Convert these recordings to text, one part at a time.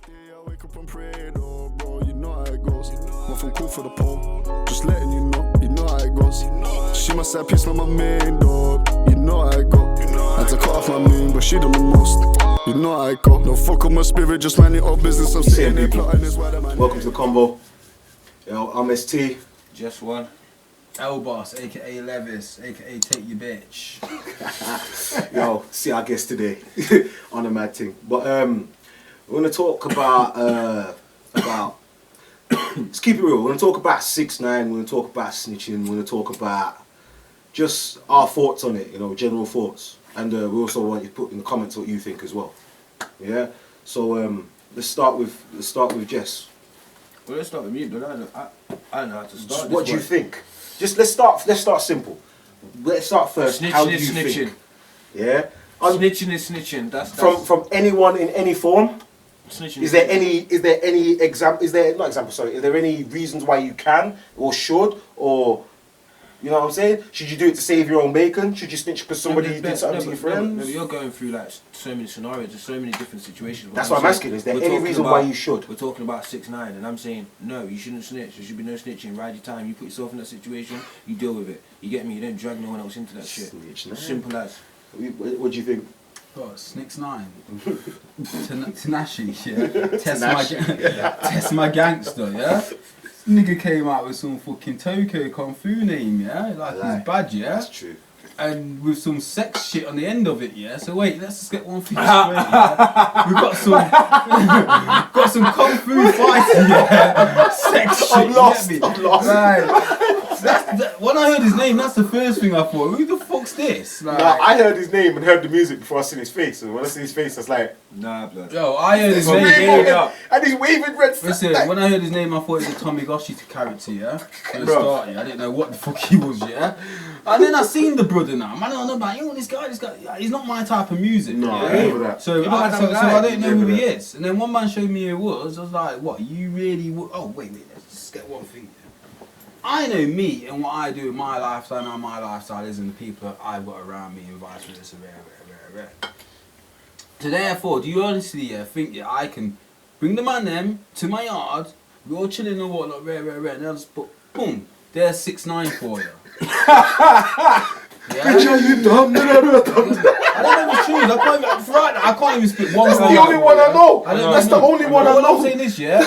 day I wake up and pray, though, bro, you know how it goes. Went from cool for the pole, just letting you know how it goes. She must have peace, not my main, dog, you know how it go. Had to cut off my name, but she done the most, you know how it go. No fuck on my spirit, just mind your own business, I'm sitting there plotting this. Welcome to the convo. Yo, I'm ST. Just one. Lboss, aka Levis, aka Take Your Bitch. Yo, see our guest today on a mad thing. But we're gonna talk about let's keep it real. We're gonna talk about 69. We're gonna talk about snitching. We're gonna talk about just our thoughts on it. You know, general thoughts. And we also want you to put in the comments what you think as well. Yeah. So let's start with Jess. Well, let's start with me, but I don't know how to start. What do you think? Just let's start simple. Let's start first. Snitching How do you is snitching. think? Yeah. Snitching is snitching. That's from anyone in any form. Snitching. Is there any example? Is there any reasons why you can or should, or you know what I'm saying? Should you do it to save your own bacon? Should you snitch because somebody did something to your friends? No, you're going through like so many scenarios. There's so many different situations. That's what I'm asking. Is there any reason why you should? We're talking about 6ix9ine, and I'm saying no. You shouldn't snitch. There should be no snitching. Ride your time. You put yourself in that situation. You deal with it. You get me? You don't drag no one else into that shit. Simple as. What do you think? What, 6ix9ine? Tenashi, yeah? Test my gangster, yeah? This nigga came out with some fucking Tokyo Kung Fu name, yeah? Like his badge, yeah? That's true. And with some sex shit on the end of it, yeah? So wait, let's just get one thing straight, yeah? We've got some Kung Fu fighting, yeah? Sex shit, I'm lost. Right. When I heard his name, that's the first thing I thought. Who the fuck's this? Like, nah, I heard his name and heard the music before I seen his face. And when I seen his face, I was like, nah, blood. Yo, I heard his name. And he's waving red flag. Listen, when I heard his name, I thought it was a Tomigoshi character, yeah? At the start, yeah? I didn't know what the fuck he was, yeah? And then I seen the brother now. Man, I don't know about, you know, this guy, he's not my type of music. No, yeah? I remember that. So I don't know who he is. And then one man showed me who he was. I was like, what, you really would? Oh, wait, let's just get one thing. I know me and what I do in my lifestyle and how my lifestyle is and the people that I've got around me and vice versa, rare. So therefore, do you honestly think that I can bring the man them to my yard, we're all chilling and whatnot, rare, and I'll just put, boom, there's 6ix9ine for you. Yeah? Bitch, are you dumb? No. I don't know the truth. I can't even speak one. That's the only one I know. That's the only one I know. All I'm saying this, yeah.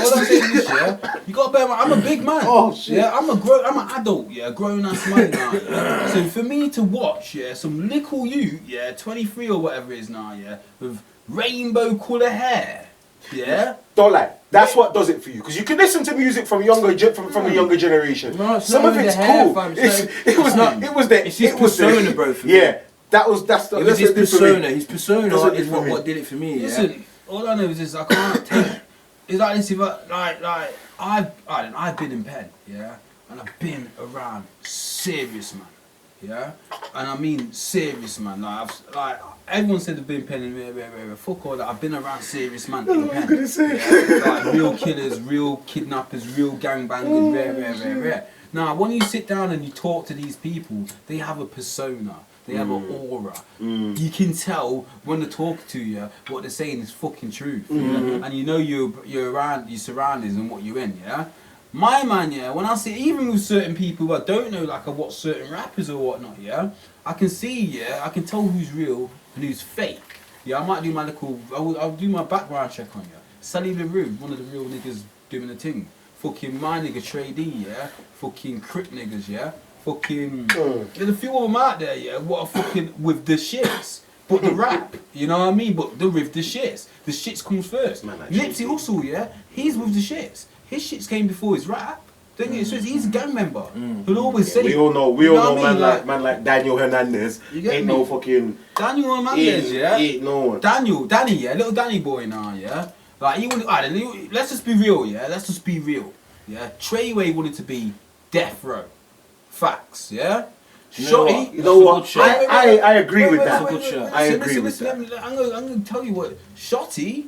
You gotta bear in mind, I'm a big man. Oh shit. Yeah, I'm an adult. Yeah, grown ass man now. Yeah? So for me to watch, yeah, some little youth, yeah, 23 or whatever it is now, yeah, with rainbow colour hair, yeah. Don't lie. That's what does it for you, because you can listen to music from a younger generation. No, some of it's cool. It was his persona, bro. For me. Yeah, that's his persona. His persona is what did it for me. Listen, yeah? all I know is this: I can't take. It's like this. If I've been in pen, yeah, and I've been around serious man, yeah, and I mean serious man. Like everyone said they've been pen and fuck all that. I've been around serious man in pen. Gonna say. Yeah? Like real killers, real kidnappers, real gangbangers, rare. Now, when you sit down and you talk to these people, they have a persona. They have an aura. You can tell when they're talking to you, what they're saying is fucking truth. Yeah? And you know you're around your surroundings and what you're in, yeah? My man, yeah, when I see, even with certain people who I don't know, like I watch certain rappers or whatnot, yeah? I can see, yeah, I can tell who's real and who's fake. Yeah, I might do my I'll do my background check on you. Sally LaRue, one of the real niggas doing the thing. Fucking my nigga Trey D, yeah? Fucking Crip niggas, yeah? Fucking, there's a few of them out there, yeah, what are fucking with the shits. But the rap, you know what I mean? But they're with the shits. The shits comes first. Nipsey Hussle, yeah, he's with the shits. His shits came before his rap. Don't get it twisted, he's a gang member. He'll always say. We all know man like Daniel Hernandez. Ain't no fucking. Daniel Hernandez, yeah? Ain't no one. Danny, yeah, little Danny boy now, yeah? Like, he wanted, alright, let's just be real, yeah? Let's just be real. Yeah? Treyway wanted to be death row. Facts, yeah? Shotty, you know what? I agree with that. I agree with that. I'm going to tell you what. Shotty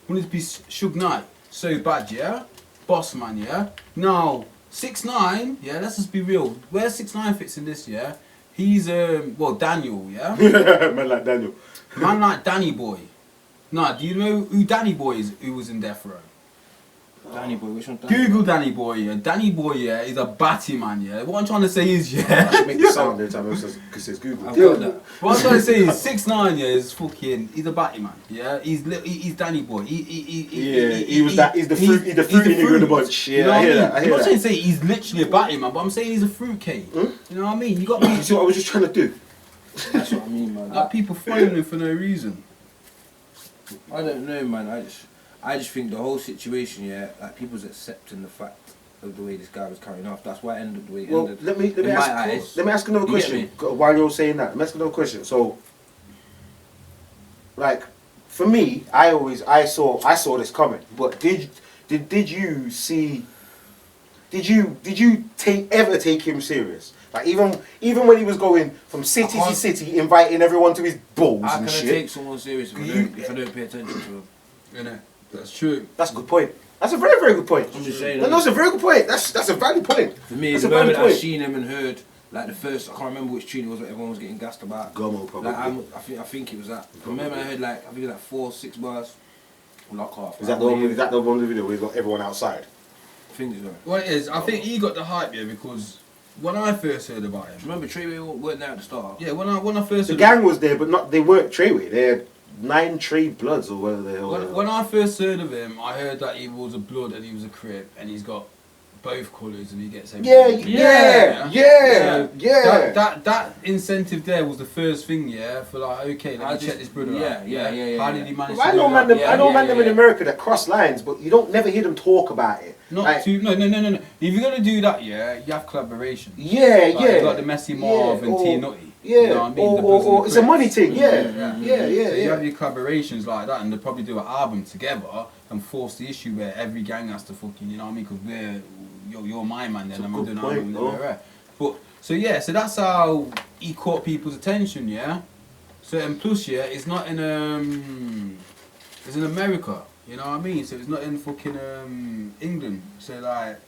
wanted to be Suge Knight. So bad, yeah? Boss man, yeah? Now, 6ix9ine, yeah, let's just be real. Where 6ix9ine fits in this, yeah? He's, Daniel, yeah? Man like Daniel. Man like Danny boy. Nah, do you know who Danny Boy is? Who was in Death Row? Danny Boy, which one? Danny Google Boy? Danny Boy. Yeah, Danny Boy. Yeah, is a batty man. Yeah, what I'm trying to say is yeah. Make the sound every time it says Google. I've got that. What I'm trying to say is 6ix9ine, yeah, is fucking. He's a batty man. Yeah, he's Danny Boy. He's the fruity nigga in the bunch. Yeah, You know I what hear that. I I'm hear not that. saying he's literally a batty man, but I'm saying he's a fruitcake. You know what I mean? You got You see what I was just trying to do? That's what I mean, man. got people following him for no reason. I don't know, man. I just think the whole situation, yeah, like people's accepting the fact of the way this guy was carrying off. That's why it ended the way it Well, ended. let me In my eyes. ask another You get question me? while you're saying that. Let me ask another question. So, like, for me, I saw this coming. But did you see? Did you ever take him serious? Like even when he was going from city to city, inviting everyone to his balls How and can I shit. take someone serious if I don't pay attention to him? You know, that's true. That's a good point. That's a very, very good point. I'm just saying. No, that's a very good point. That's a valid point. For me, that's the a valid moment I point. seen him and heard, like the first, I can't remember which tune it was, but everyone was getting gassed about. Gomo, probably. Like, I think it was that. The moment I heard like, I think it was like 4-6 bars, lock off. Is that the one? Is that the one the video where he's got everyone outside? I think it's right. Well, it is. I think he got the hype, yeah, because when I first heard about him, Remember, Treyway weren't there at the start. yeah, when I first The heard gang was there, but they weren't Treyway. They had 9 Trey Bloods or whatever the hell. when I first heard of him, I heard that he was a blood and he was a crip, and he's got both colours and he gets everything. Yeah. That incentive there was the first thing, yeah, for like, okay, let me check this brother out. Yeah. How did he manage I to know do man, that? I know man them in America that cross lines, but you don't never hear them talk about it. Not too, no. If you're gonna do that, yeah, you have collaboration. Yeah, Like, you got the Messy Marv and T Nutty. Yeah, You know what I mean? The Bloods and or the it's a Crips. money thing. Yeah. So you have your collaborations like that, and they'll probably do an album together and force the issue where every gang has to fucking, you know what I mean? Because you're my man, then I'm good doing an point, album. though. But so that's how he caught people's attention, yeah. So and plus, yeah, it's not in it's in America, you know what I mean? So it's not in fucking England. So like,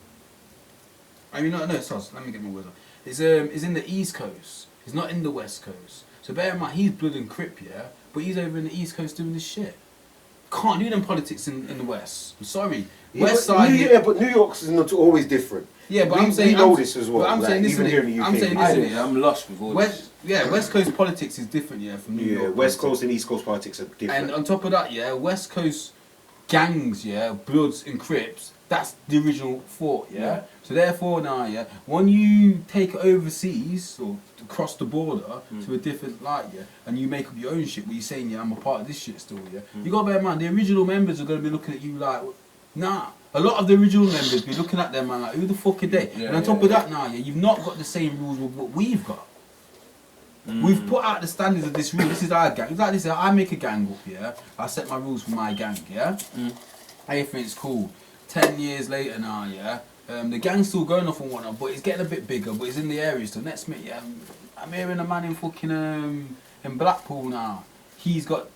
I mean, no, sos. Let me get my words on. It's in the East Coast. He's not in the West Coast. So bear in mind, he's blood and crip, yeah? But he's over in the East Coast doing this shit. Can't do them politics in the West. I'm sorry. West side... but New York's is not always different. Yeah, but we I'm know this as well. But I'm like, saying this, even here in the UK. I'm saying this, yeah. I'm lost with all this. West Coast politics is different, yeah, from New York. West politics. Coast and East Coast politics are different. And on top of that, yeah, West Coast gangs, yeah, Bloods and Crips, that's the original thought, yeah? So therefore now, yeah, when you take it overseas or across the border to a different light, yeah, and you make up your own shit where you're saying, yeah, I'm a part of this shit still, yeah, you gotta bear in mind, the original members are gonna be looking at you like, nah. A lot of the original members be looking at them and like, who the fuck are they? Yeah, and on top of that now, yeah, you've not got the same rules with what we've got. We've put out the standards of this rule. This is our gang. It's like this. I make a gang up, yeah. I set my rules for my gang, yeah. Everything's cool. 10 years later now, yeah. The gang's still going off and whatnot, but it's getting a bit bigger. But it's in the area still. Next minute, yeah, I'm hearing a man in fucking in Blackpool now. He's calling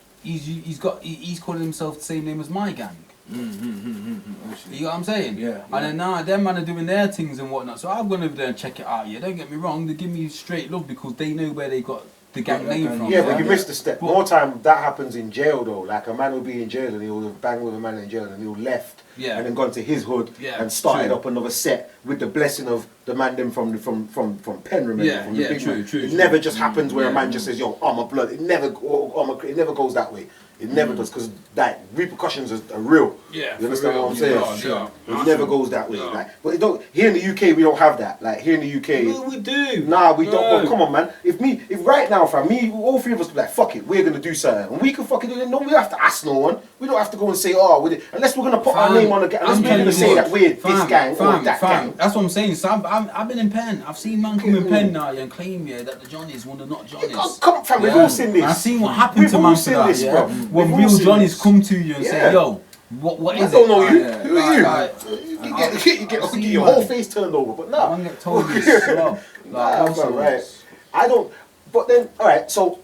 himself the same name as my gang. You know what I'm saying? Yeah. And then now them man are doing their things and whatnot. So I've gone over there and check it out. Yeah, don't get me wrong. They give me straight love because they know where they got the gang name from. Yeah, but you missed the step. More time that happens in jail though. Like a man will be in jail and he'll have banged with a man in jail and he'll left and then gone to his hood and started up another set with the blessing of the man them from Penn, remember? From the big man. It never just happens where a man just says, yo, I'm a blood. It never goes that way. It never does, because like repercussions are real. Yeah, you understand what I'm saying? Sure. It never goes that way. Like, but it don't. Here in the UK, we don't have that. Like here in the UK, No, we do. nah, we don't. Well, come on, man. If right now, fam, all three of us be like, fuck it, we're gonna do something, and we can fucking do it. No, we don't have to ask no one. We don't have to go and say, oh, unless we're gonna put our name on the gang. Unless we're gonna say that we're this gang or that gang. That's what I'm saying. So I've been in Penn. I've seen man come in Penn now and claim that the Johnnies were not Johnnies. Come on, fam. We've all seen this. I've seen what happened We've to all man for seen that. this, Yeah? bro. When We've all real seen Johnnies this. come to you and say, yo, what is it? I don't know you. Who are you? Like, You get your whole face turned over, but nah. Man get told this as well. Nah, man, right. I don't. But then, all right. So,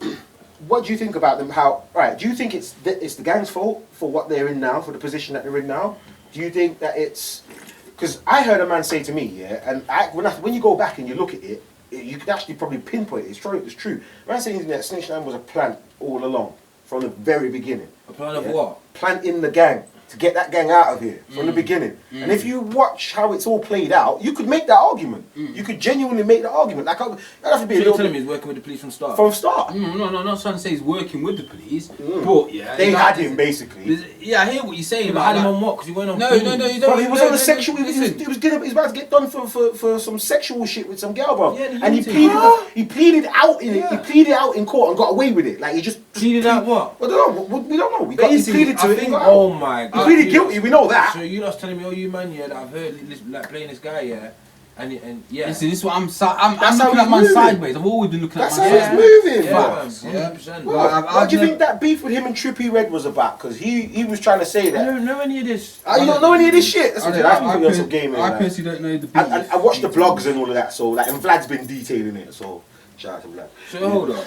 what do you think about them? How? All right. Do you think it's the gang's fault for what they're in now, for the position that they're in now? Do you think that it's? Because I heard a man say to me, yeah, and when you go back and you look at it, you could actually probably pinpoint it. It's true. Man saying that Snitch 9 was a plant all along. from the very beginning. A plan of what? Planting the gang. To get that gang out of here from the beginning. And if you watch how it's all played out, you could make that argument. You could genuinely make that argument. Like, I'd have to be So a you're little telling bit me he's working with the police from start? from start. No, not trying to say he's working with the police, but yeah, They had him basically. Yeah, I hear what you're saying. But had him on what? Because he went on. No, beat. you Bro, don't. he was on a sexual. He was about to get done for some sexual shit with some girl, bro. Yeah, and he pleaded out in it. He pleaded out in court and got away with it. Like he just Pleaded out what? I don't know. We don't know. He Basically, pleaded to I it. think- and got out. Oh my god. He pleaded guilty. We know that. So you lot's telling me, oh you man, yeah, that I've heard like playing this guy, yeah, and yeah. Listen, this is what I'm That's looking how at he's man moving. sideways. I've always been looking That's at how man he's sideways. moving. Yeah, bro. 100%. Well, I've what do you never- think that beef with him and Trippie Redd was about? Because he was trying to say I that. don't know any of this. You don't know any of this shit. That's what I'm putting on some game. I man. personally don't know the beef. I watched the blogs and all of that. So like, and Vlad's been detailing it. So shout out to Vlad. So hold on.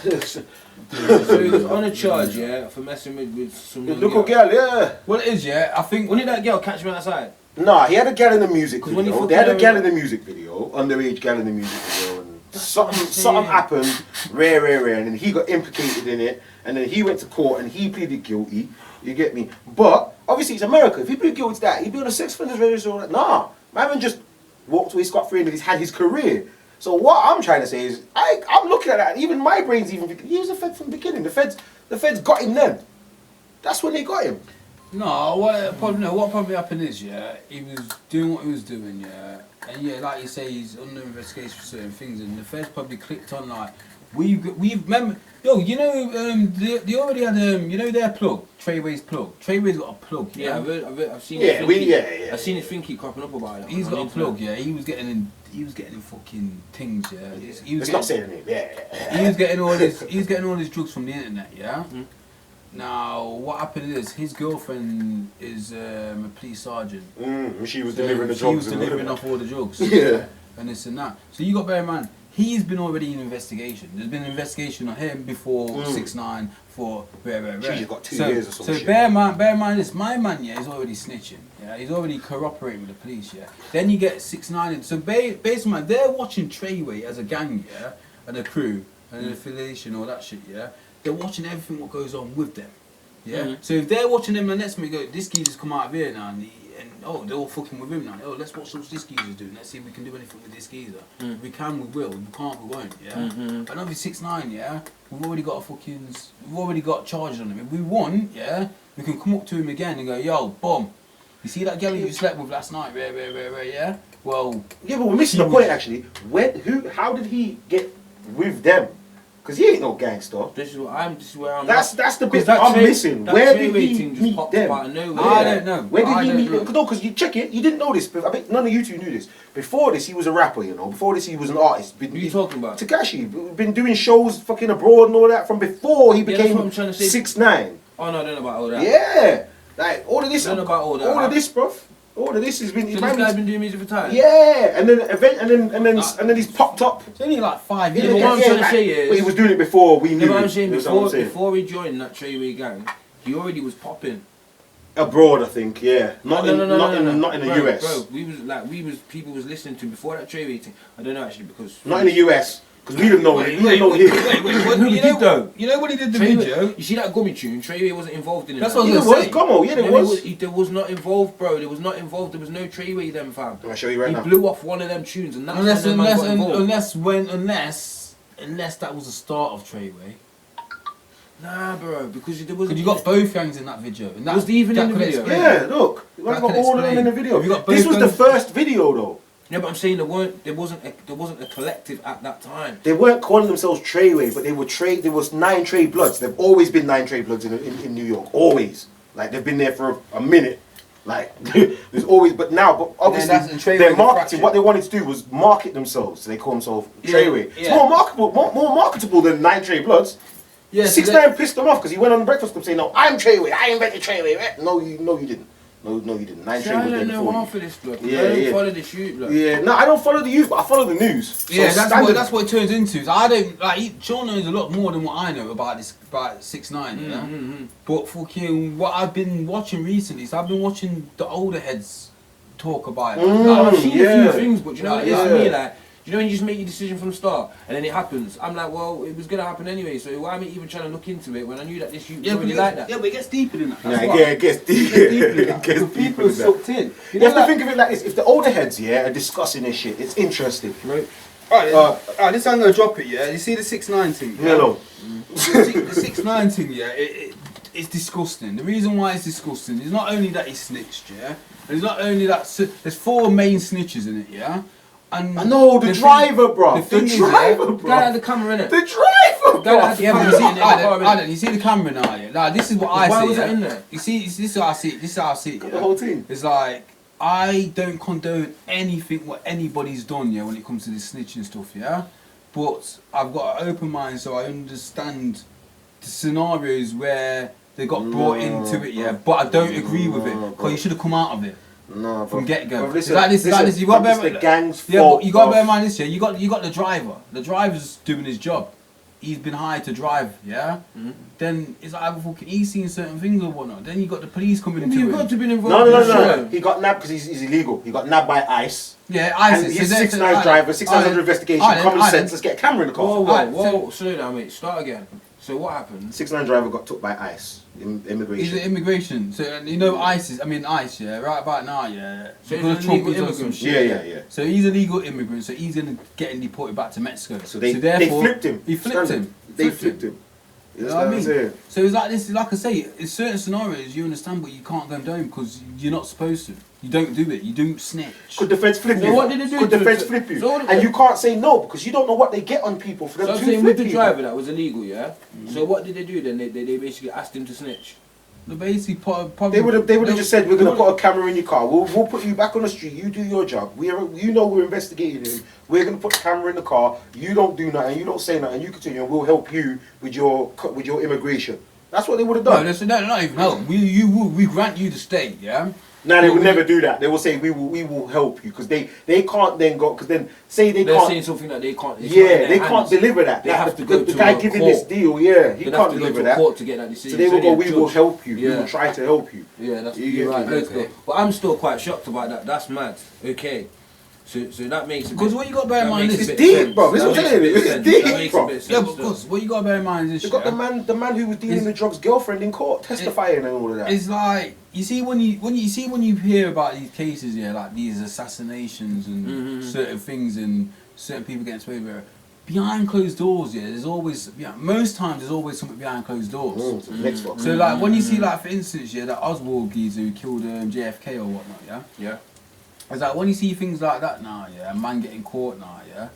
So he was on a charge, yeah, for messing with some Look, girl, yeah. Well, it is, yeah. I think. When did that girl catch me outside? Nah, he had a gal in the music 'Cause when he video. fucked They had a her- gal in the music video, underage gal in the music video, and something happened, rare, and then he got implicated in it, and then he went to court and he pleaded guilty. You get me? But obviously it's America. If he pleaded guilty to that, he'd be on a sex offenders register. All that. Nah, man just walked away scot-free and he's had his career. So what I'm trying to say is, I'm looking at that, and even my brain's even thinking, he was a Fed from the beginning. The feds got him then. That's when they got him. No, what probably happened is, yeah, he was doing what he was doing, yeah, and yeah, like you say, he's under investigation for certain things, and the feds probably clicked on like, we've remember, yo, you know, they already had you know their plug, Treyway's plug. Treyway's got a plug, yeah. I've seen. Yeah, it. I've seen his thing keep cropping up about it. He's on got a the internet. plug, yeah. He was getting in fucking things, yeah. He was Let's not say the name. Yeah. he was getting all his drugs from the internet, yeah. Now, what happened is his girlfriend is a police sergeant. She was So delivering the she drugs. was delivering off all the drugs. Yeah. And this and that. So you got to bear in mind, he's been already in investigation. There's been an investigation on him before 6ix9ine for rare. She's got 2 years or some so shit. bear in mind this, my man, yeah, is already snitching. Yeah, he's already cooperating with the police, yeah. Then you get 6ix9ine in. So basically, they're watching Treyway as a gang, yeah, and a crew, and an affiliation, all that shit, yeah. They're watching everything what goes on with them. Yeah. So if they're watching them, and let's make go, this geezer's come out of here now, and oh, they're all fucking with him now. Oh, let's watch what this geezer's doing. Let's see if we can do anything with this geezer. If we can, we will. If we can't, we won't. Yeah. And obviously 6ix9ine, yeah, we've already got charges on him. If we want, yeah, we can come up to him again and go, yo, boom. You see that girl you slept with last night? Yeah. Well. Yeah, but we're missing the point actually. How did he get with them? Because he ain't no gangster. This is where I'm. That's the bit that I'm Trey- missing. that Where Treyway did he thing just meet popped them? up out of nowhere. I don't know. Where did I he don't meet know. them? No, because you check it. You didn't know this. But I bet none of you two knew this. Before this, he was a rapper. You know. Before this, he was an artist. Who are you talking about? Takashi. Been doing shows fucking abroad and all that from before he that's became what I'm trying to say. 6ix9ine. Oh no, I don't know about all that. Yeah. Like all of this. I don't know about all that. All of this, bruv. All of this has been. So this guy's been doing music for time. Yeah, and then he's popped up. It's only like 5 Yeah, years. but what I'm trying to say is- but he was doing it before we knew. No, but I'm him. saying That's what I'm saying. before he joined that Treyway gang, he already was popping. Abroad, I think. Yeah, not in the Bro, US. Bro, people was listening to him before that Treyway thing. I don't know actually because Not in the US, because we didn't know it. We didn't know here. Wait, you know when he did the video? You see that gummy tune? Treyway wasn't involved in it. That's what I It was was gonna say. Como, yeah, there was. There was not involved, bro. There was not involved. There was no Treyway then, fam. I'll show you right He now. blew off one of them tunes, and that's when them man got involved. Unless that was the start of Treyway. Nah, bro, because there was. Because you got both gangs in that video. And that, Was they even that in the could video? explain. Yeah, look. We've That got can all of them in the explain. video. Have you got This both was the guns? first video, though. No, but I'm saying there wasn't a collective at that time. They weren't calling themselves Treyway, but they were Trey. There was 9 Trey Bloods. There've always been 9 Trey Bloods in New York. Always. Like they've been there for a minute. Like there's always, but obviously that's in Treyway, their the marketing. fraction. What they wanted to do was market themselves. So they call themselves Yeah, Treyway. It's yeah. more marketable than 9 Trey Bloods. Yeah, so 6ix9ine pissed them off because he went on the Breakfast Club saying, "No, I'm Treyway. I invented Treyway." No, you didn't. No, you didn't. 9 See, Trey I was there don't know before half you. of this, blood. Yeah, I don't yeah. follow the shoot, blood. Yeah, no, I don't follow the youth, but I follow the news. So Yeah, standard- that's what it turns into. So I don't like. Sean knows a lot more than what I know about 6ix9ine. Yeah. But fucking what I've been watching recently, so I've been watching the older heads talk about it. I've seen a yeah. few things, but you know what it is Yeah. to me, like, you know when you just make your decision from the start and then it happens? I'm like, well, it was gonna happen anyway, so why am I even trying to look into it when I knew that this you really like that? Yeah, but it gets deeper than that. Yeah, it gets deeper. It gets deeper People are than that. sucked in. You have to think of it like this: if the older heads, are discussing this shit, it's interesting. Right. Alright, this I'm gonna drop it, yeah? You see the 6ix9ine thing? Yeah? Hello. The 6ix9ine thing, yeah, it's disgusting. The reason why it's disgusting is not only that he snitched, yeah? And it's not only that, there's 4 main snitches in it, yeah? And I know, the driver, bro. The driver, The guy had the camera in it. The driver, bro. Yeah, but you see, you see the camera now, yeah? Nah, this is what I see. Why was yeah? that in there? You see, this is how I see it. This is how I see it. Got Yeah? the whole thing. It's like, I don't condone anything what anybody's done, yeah, when it comes to this snitching stuff, yeah? But I've got an open mind, so I understand the scenarios where they got brought into it, yeah? But I don't agree with it, because you should have come out of it. No, From get-go. Bro, listen, Like this, you got it's the gang's yeah, fault, but you got to bro. bear in mind this, yeah. You got the driver. The driver's doing his job. He's been hired to drive, yeah. Then it's like fucking he's seeing certain things or whatnot. Then you got the police coming into You've it. got to be involved. No. He got nabbed because he's illegal. He got nabbed by ICE. Yeah, And ISIS. he's So 6ix9ine driver, 6ix9ine under investigation, common sense, let's get a camera in the Whoa, car. whoa, slow down, mate. Start again. So what happened? 6ix9ine driver got took by ICE, He's immigration. an immigration. So you know ICE, yeah, right about now, yeah. So because he's of an Trump, illegal he's on some immigrant. shit. Yeah. So he's a legal immigrant, so he's gonna get deported back to Mexico. So they therefore, flipped him. He flipped Standard. him. They flipped him. You know what I mean? saying? So it's like this, like I say, in certain scenarios you understand, but you can't go down because you're not supposed to. You don't do it. You don't snitch. Could the feds flip So you? what did they do Could the to- feds flip you? so what did And they- you can't say no because you don't know what they get on people for them So to I'm saying flip with the people. driver that was illegal, yeah? So what did they do then? They basically asked him to snitch. They basically probably They would have just said, we're going to put a camera in your car. We'll put you back on the street. You do your job. You know we're investigating him. We're going to put the camera in the car. You don't do nothing. You don't say nothing. You continue, and we'll help you with your immigration. That's what they would have No, done. that's not even help. We grant you the state, yeah. No, they would never do that. They will say we will help you because they can't then go because then say they They're can't. saying something that they can't. They can't deliver that. They have to go the to guy a giving court. this deal. Yeah, he They'd can't have to go deliver to that. court to get that decision. So they will It's go. only a We will judge. help you. We Yeah. will try to help you. Yeah, that's You you're get right. me? Let's Okay. go. But I'm still quite shocked about that. That's mad. Okay. So that makes a Because bit- what you got to bear in that mind makes is a It's bit of deep, sense. bro. This is That what I'm makes a saying. bit of It's sense. deep, That makes a bro. bit of yeah, sense but still. because what you got to bear in mind is You this. got yeah? the man who was dealing with drugs, girlfriend in court, testifying and all of that. It's like you see when you hear about these cases, yeah, like these assassinations and certain things and certain people getting away with it. Behind closed doors, yeah, there's always most times there's always something behind closed doors. So the next one. So like when you see like for instance, yeah, that Oswald geezer who killed JFK or whatnot, yeah. Yeah. It's like when you see things like that now, yeah, a man getting caught now, yeah.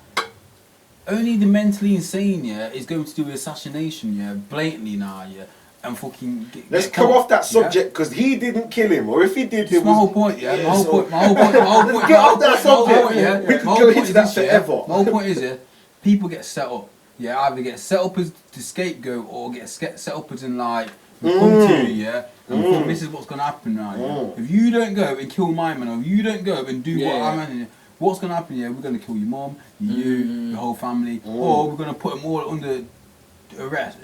Only the mentally insane, yeah, is going to do assassination, yeah, blatantly now, yeah, and fucking. Let's get come caught, off that yeah? subject because he didn't kill him, or if he did, That's my whole point, yeah. My whole point. Let's get off that subject. Yeah. We could My go whole into point is that this, yeah. forever. My whole point is, yeah, people get set up. Yeah, either get set up as the scapegoat or get set up as in like, we come to you, yeah, and boom, this is what's gonna happen now. Yeah? If you don't go and kill my man, or if you don't go and do what I'm in, what's gonna happen? Yeah, we're gonna kill your mom, you, your whole family, or we're gonna put them all under arrest,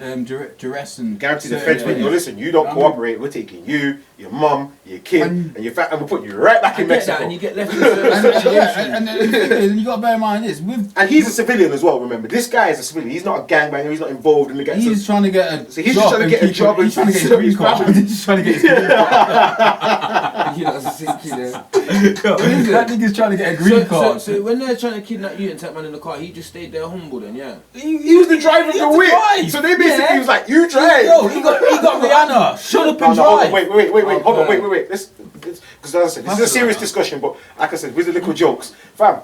duress and Guarantee the certain feds when things. you listen, you don't I mean- cooperate, we're taking you, your mum, your kid, and your fat, and we'll put you right back I in get Mexico. that, and you get left in certain situations. And the thing is, you gotta bear in mind this, with And he's a civilian as well, remember. This guy is a civilian. He's not a gangbanger. He's not involved in the gang. he's trying to get a So he's job just trying to and get a keep- job he's and trying to get his serve green his card. family. He's just trying to get his green card. You know, it's a sick kid, eh? That nigga's trying to get a green card. So when they're trying to kidnap you and take man in the car, he just stayed there humble then, yeah? He was the driver of He the had to whip. drive. So they basically Yeah. was like, you drive. Yo, he got Rihanna. Shut up and No, hold on, drive. wait. Hold on, Okay. wait. Because as I said, this is a serious discussion, but like I said, with the little jokes. Fam,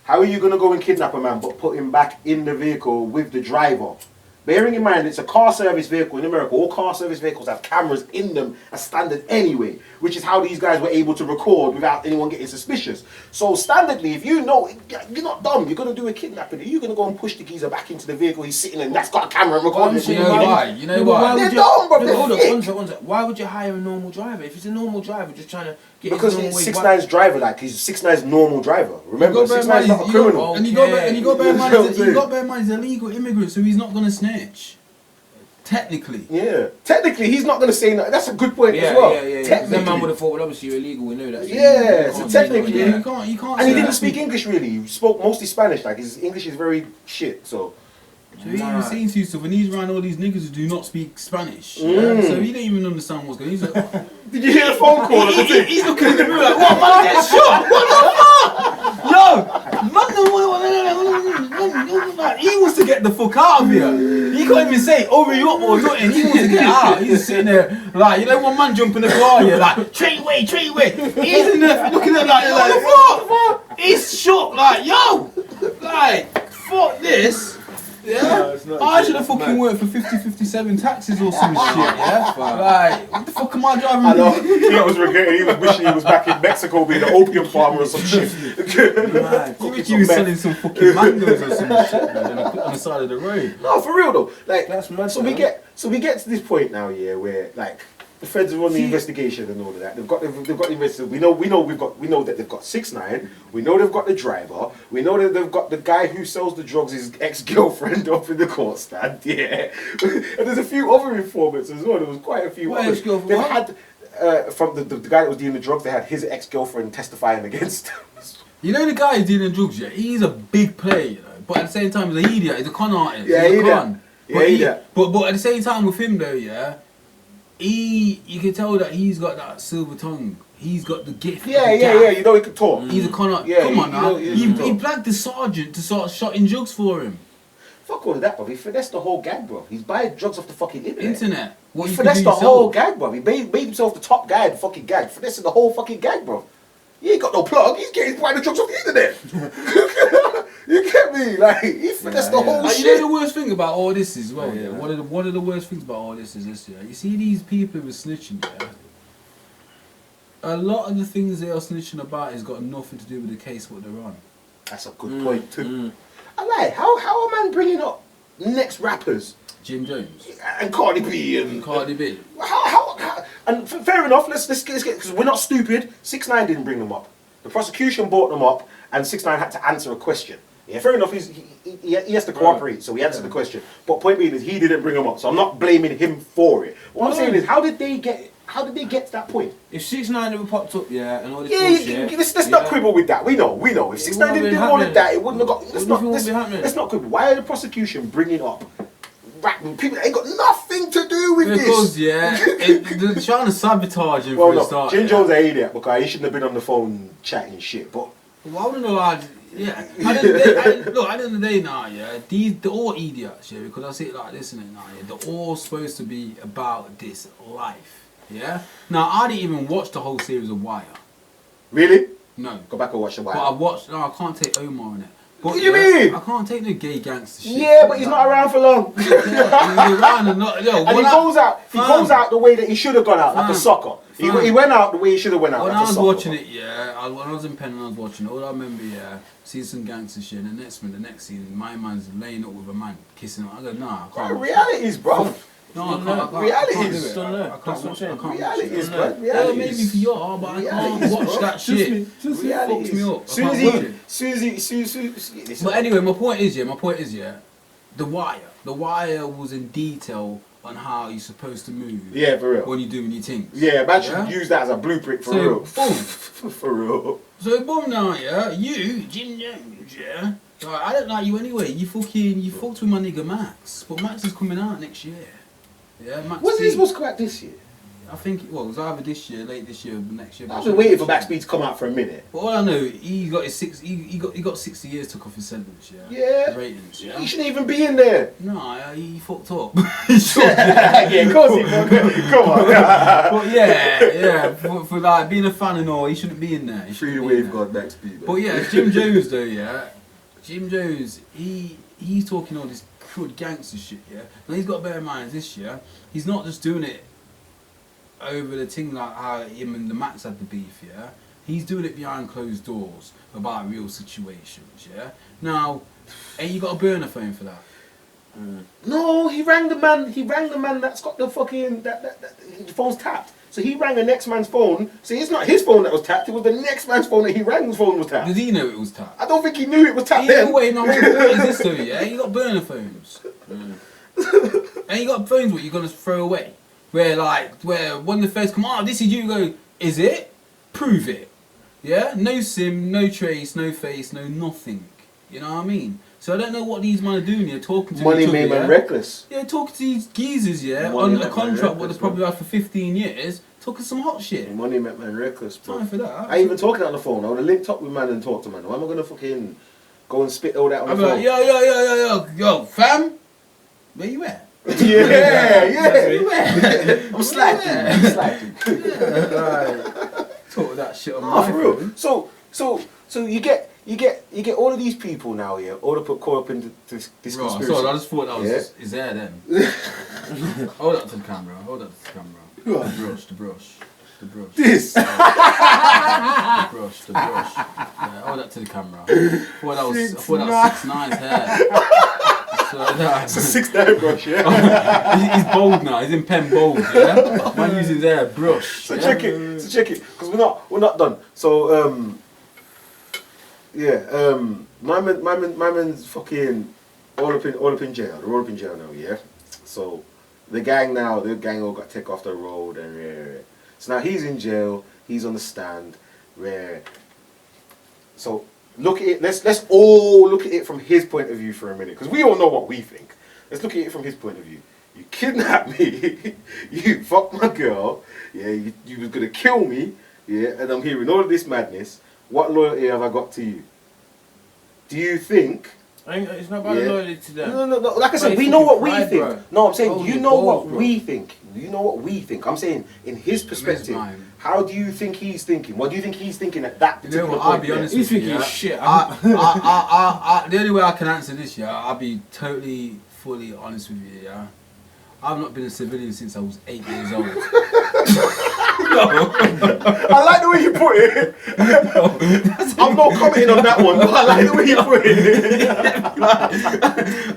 how are you going to go and kidnap a man but put him back in the vehicle with the driver? Bearing in mind, it's a car service vehicle in America. All car service vehicles have cameras in them as standard anyway, which is how these guys were able to record without anyone getting suspicious. So standardly, if you know, you're not dumb, you're going to do a kidnapping, you're going to go and push the geezer back into the vehicle he's sitting in, that's got a camera and recording it. You know why? You know why? would They're you- dumb, bro, they're Hold on, thick. one sec. Why would you hire a normal driver? If it's a normal driver just trying to get Because his normal it's way, 6ix9ine's driver, like he's 6ix9ine's normal driver. Remember, 6ix9ine's not a criminal. And you got to bear in mind, You know what I'm saying? he's a legal immigrant, so he's not gonna snitch. Technically. Yeah. Technically, he's not going to say no. That's a good point Yeah, as well. yeah. Technically. That man would have thought, well, obviously you're illegal. We know that. So Yeah, you so can't technically- say Yeah, that. you can't. And he say didn't that. speak English really. He spoke mostly Spanish. Like his English is very shit. So So he was saying to yourself, when he's around all these niggas who do not speak Spanish, Mm. so he don't even understand what's going on. He's like, oh. did you hear the phone call? He's looking at the mirror like, what, man, get shot? What the fuck? Yo, man, he wants to get the fuck out of here. He can't even say, hurry up or nothing. He wants to get out. He's sitting there, like, you know, one man jump in the car, you're like, trade away. He's in there looking at like, what the fuck? He's shocked, like, yo, like, fuck this. Yeah, I should have fucking worked for 5057 taxes or some shit, yeah? Like, what the fuck am I driving? I know. He was regretting. He was wishing he was back in Mexico being an opium farmer or some shit. He was selling some fucking mangoes or some shit, man, on the side of the road. No, for real though. Like, That's mad, so man. we get to this point now, yeah, where like the feds are on the investigation and all of that. They've got the investigation. We know that they've got 6ix9ine. We know they've got the driver. We know that they've got the guy who sells the drugs, his ex-girlfriend up in the court stand. Yeah, and there's a few other informants as well. There was quite a few. What others. ex-girlfriend? They've had from the guy that was dealing the drugs. They had his ex-girlfriend testifying against him. You know the guy who's dealing drugs, yeah? He's a big player, you know, but at the same time he's an idiot, he's a con artist. Yeah, he's a idiot. con. Yeah, But, idiot. but at the same time with him though, yeah, you can tell that he's got that silver tongue. He's got the gift. Yeah. the gap. You know he could talk. He's a con artist. Yeah, Come on you now. know, He you know. blagged the sergeant to start shotting drugs for him. Fuck all of that, bro. He finessed the whole gang, bro. He's buying drugs off the fucking internet. What He you can do finessed the yourself. whole gang, bro. He made himself the top guy in the fucking gang. Finessing the whole fucking gang, bro. He ain't got no plug. He's buying the drugs off the internet. You get me? Like, he finessed the whole Like, shit. you know the worst thing about all this as well, Yeah, yeah? yeah. One of the worst things about all this is this, yeah? You see these people who are snitching, yeah? A lot of the things they are snitching about has got nothing to do with the case what they're on. That's a good point, too. I like, how are man bringing up next rappers? Jim Jones. And Cardi B and... Cardi B. How and fair enough, let's get, because we're not stupid. 6ix9ine didn't bring them up. The prosecution brought them up, and 6ix9ine had to answer a question. Yeah, fair enough. He has to cooperate, so he answered the question. But point being is, he didn't bring them up, so I'm not blaming him for it. What I'm saying is, how did they get to that point? If 6ix9ine never popped up, yeah, and all this Yeah, bullshit, let's not quibble with that. We know. If 6ix9ine didn't do all of that, it wouldn't have got. Let's not quibble. Why are the prosecution bringing up rap people that ain't got nothing to do with Because, this? yeah, they're trying to sabotage him Well, for a no, start. Jim yeah. Jones an idiot because he shouldn't have been on the phone chatting shit. But Well, I wouldn't know how. Yeah, at the end of the day, look, at the end of the day now, yeah, they're all idiots, yeah, because I see it like this, innit, now, yeah, they're all supposed to be about this life, yeah. Now, I didn't even watch the whole series of Wire. really, No, go back and watch the but Wire. I watched. No, I can't take Omar in it. But, What do you yeah, mean? I can't take no gay gangster shit. Yeah, but he's not around for long. Yeah, he's around and not. Yo, And he goes out. He goes out the way that he should have gone out, like a Fam. sucker. He Fam. went out the way he should have went out, When like I a was sucker. watching it, yeah, when I was in Penn and I was watching it, all I remember, yeah, seeing some gangster shit, and the next scene, my man's laying up with a man, kissing him. I go, nah, I can't. watch Realities, bro. that. No, I can't. Reality I can't is- do it. Don't know. I can't That's what I'm watch. saying. I can't watch Realities, it. bro. Yeah, Realities. maybe for you, but I Realities, can't watch bro. that shit. It Realities. fucks me up. I Soon can't as watch he, it. soon as But anyway, my point is, yeah, The Wire was in detail on how you're supposed to move yeah, for real. when you're doing your things. Yeah, man should Yeah? use that as a blueprint for So, real. boom. For real. So boom now, yeah, you, Jim Jones, yeah. Like, I don't like you anyway. You fucked with my nigga Max, but Max is coming out next year. Yeah, Max. What's B. this supposed to come out this year? I think it was either this year, late this year, or next year. I've been waiting for Max B to come out for a minute. But all I know, he got 60 years took off his sentence. Yeah. Yeah. His ratings. Yeah. He shouldn't even be in there. No, he fucked up. He should. Yeah, of course he will. Come on. But yeah, for like being a fan and all, he shouldn't be in there. He Free shouldn't the be in wave there. god Max B. But yeah, Jim Jones though, yeah. Jim Jones, he's talking all this crud gangster shit, yeah. Now he's got to bear in mind this year, he's not just doing it over the thing like how him and the Max had the beef, yeah. He's doing it behind closed doors about real situations, yeah. Now, ain't you got a burner phone for that? No, he rang the man that's got the fucking that the phone's tapped. So he rang the next man's phone. So it's not his phone that was tapped, it was the next man's phone that he rang whose phone was tapped. Did he know it was tapped? I don't think he knew it was tapped Either then. way, my whole point is this though, yeah. You got burner phones. And you got phones what you're gonna throw away. Where when the first come on, this is you go, is it? Prove it. Yeah? No SIM, no trace, no face, no nothing. You know what I mean? So I don't know what these men are doing here, talking to Money each other, made man yeah? reckless. Yeah, talking to these geezers, yeah, Money on a make man contract what reckless, they probably had for 15 years, talking some hot shit. Money make man reckless, bro. Time for that. I ain't even talking on the phone. I would have linked up with man and talked to man. Why am I gonna fucking go and spit all that on the I'm phone? like, yo, fam, where you at? Yeah. I'm slacking. Talk that shit on Oh, my for real. phone. So you get all of these people now here, all to put caught up in this Right, conspiracy. so I just thought that was is there then. Hold up to the camera. The brush. This. The brush. Yeah, hold up to the camera. I thought that was 6ix9ine's hair. It's a 6ix9ine brush, yeah. He's bold now. He's in pen bold. Yeah. Man using his hair brush. So check it, because we're not done. So my man's fucking all up in jail. They're all up in jail now, yeah. So the gang all got taken off the road and so now he's in jail. He's on the stand. So look at it. Let's all look at it from his point of view for a minute, because we all know what we think. Let's look at it from his point of view. You kidnapped me. You fucked my girl. Yeah, you was gonna kill me. Yeah, and I'm hearing all of this madness. What loyalty have I got to you? Do you think? It's not about loyalty to them. No. Like I said, we know what we pride, think. bro. No, I'm saying Oh, you your know balls, what bro. we think. You know what we think. I'm saying in his perspective. mine. How do you think he's thinking? What do you think he's thinking at that You particular know what? point? I'll be honest He's with you. thinking Yeah? shit. The only way I can answer this, yeah, I'll be totally, fully honest with you, yeah. I've not been a civilian since I was 8 years old. I like the way you put it. I'm not commenting on that one, but I like the way you put it.